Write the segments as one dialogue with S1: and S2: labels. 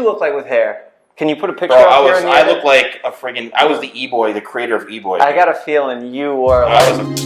S1: look like with hair? Can you put a picture
S2: Bro,
S1: up here?
S2: I look like a friggin'. I was the E-boy, the creator of E-boy.
S1: I got a feeling you were like.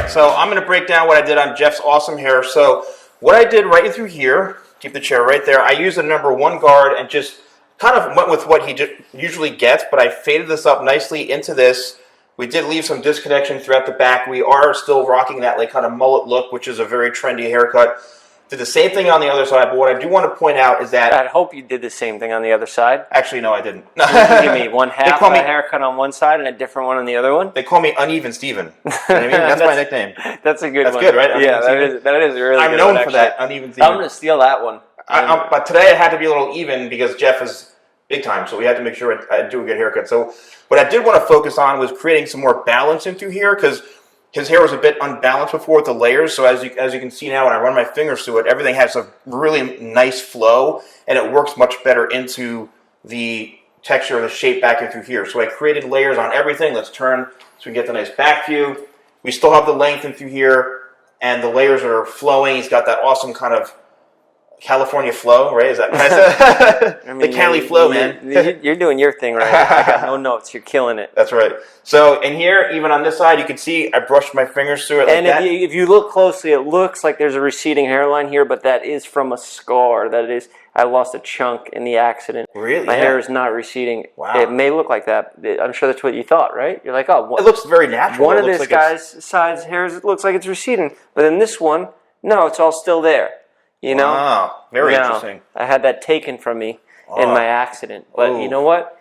S2: So I'm going to break down what I did on Jeff's awesome hair. So what I did right through here, keep the chair right there, I used a number 1 guard and just kind of went with what he usually gets, but I faded this up nicely into this. We did leave some disconnection throughout the back. We are still rocking that like kind of mullet look, which is a very trendy haircut. Did the same thing on the other side, but what I do want to point out is that...
S1: I hope you did the same thing on the other side.
S2: Actually, no, I didn't.
S1: Give me one half of a haircut on one side and a different one on the other one?
S2: They call me Uneven Steven. You know what I mean? That's my nickname.
S1: That's a good one.
S2: That's good, right?
S1: Yeah, that is really
S2: I'm
S1: good.
S2: known for that, Uneven Steven.
S1: I'm going to steal that one.
S2: But today I had to be a little even because Jeff is big time, so we had to make sure I do a good haircut. So what I did want to focus on was creating some more balance into here because his hair was a bit unbalanced before with the layers, so as you can see now when I run my fingers through it, everything has a really nice flow, and it works much better into the texture of the shape back in through here. So I created layers on everything. Let's turn so we can get the nice back view. We still have the length in through here, and the layers are flowing. He's got that awesome kind of California flow, right? Is that the Cali flow, man?
S1: You're doing your thing right now. I got no notes. You're killing it.
S2: That's right. So in here, even on this side, you can see I brushed my fingers through it like that.
S1: And if you look closely, it looks like there's a receding hairline here, but that is from a scar. That is, I lost a chunk in the accident.
S2: Really?
S1: My hair is not receding.
S2: Wow.
S1: It may look like that. I'm sure that's what you thought, right? You're like, oh,
S2: it looks very natural.
S1: One of this guy's side's hair looks like it's receding, but then this one, no, it's all still there. You know?
S2: Wow, very interesting.
S1: I had that taken from me in my accident. But you know what?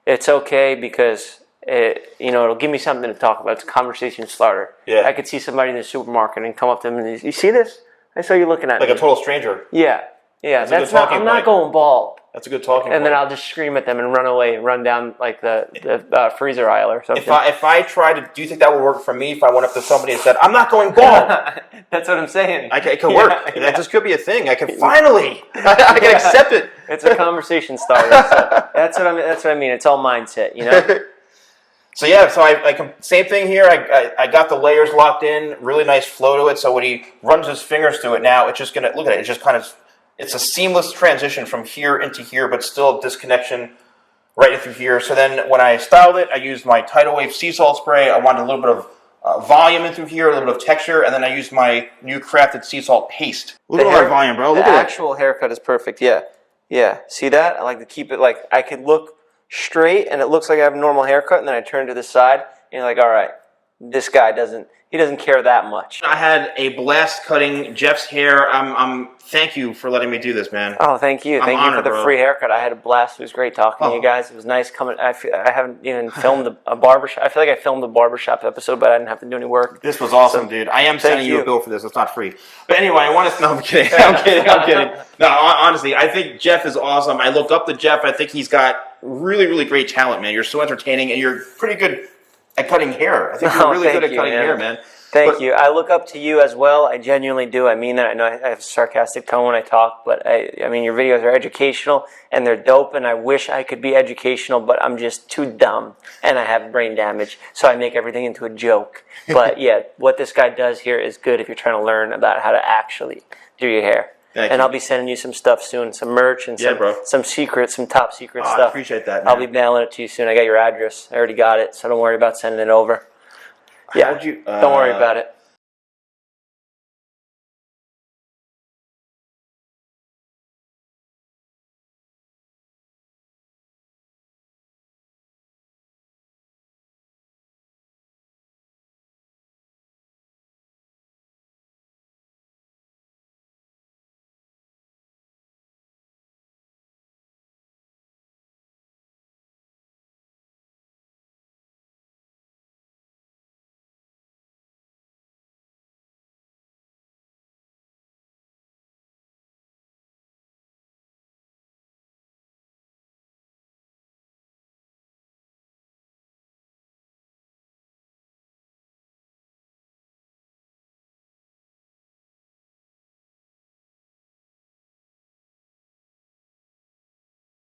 S1: It's okay because it'll give me something to talk about. It's a conversation starter.
S2: Yeah.
S1: I could see somebody in the supermarket and come up to them and you see this? I saw you looking at me.
S2: Like a total stranger.
S1: Yeah. Yeah. I'm not going bald.
S2: That's a good talking
S1: And then I'll just scream at them and run away and run down like the freezer aisle or something.
S2: If I try to, do you think that would work for me if I went up to somebody and said, I'm not going bald?
S1: That's what I'm saying.
S2: It could work. Yeah. That just could be a thing. I can finally, I can accept it.
S1: It's a conversation starter. So that's what I mean. It's all mindset, you know?
S2: So yeah, so same thing here. I got the layers locked in, really nice flow to it. So when he runs his fingers through it now, it's just going to, look at it, it's just kind of, it's a seamless transition from here into here, but still disconnection right through here. So then when I styled it, I used my Tidal Wave sea salt spray. I wanted a little bit of volume in through here, a little bit of texture, and then I used my new crafted sea salt paste. Look at that volume, bro. Look at
S1: the actual haircut is perfect, yeah. Yeah, see that? I like to keep it like, I can look straight and it looks like I have a normal haircut, and then I turn to the side, and you're like, all right, this guy doesn't care that much. I
S2: had a blast cutting Jeff's hair. Thank you for letting me do this, man.
S1: Oh, thank you. Thank you for the free haircut. I had a blast. It was great talking to you guys. It was nice coming. I haven't even filmed a barbershop. I feel like I filmed a barbershop episode, but I didn't have to do any work.
S2: This was awesome, dude. I am sending you a bill for this. It's not free. But anyway, I'm kidding. I'm kidding. No, honestly, I think Jeff is awesome. I look up to Jeff. I think he's got really, really great talent, man. You're so entertaining, and you're pretty good at cutting hair. I think you're really good at cutting hair, man.
S1: Thank you. I look up to you as well. I genuinely do. I mean that. I know I have a sarcastic tone when I talk, but I mean, your videos are educational and they're dope, and I wish I could be educational, but I'm just too dumb and I have brain damage, so I make everything into a joke. But yeah, what this guy does here is good if you're trying to learn about how to actually do your hair.
S2: Thank
S1: and
S2: you.
S1: I'll be sending you some stuff soon, some merch and some secret, some top secret stuff.
S2: I appreciate that, man.
S1: I'll be mailing it to you soon. I got your address. I already got it, so don't worry about sending it over. Yeah, don't worry about it.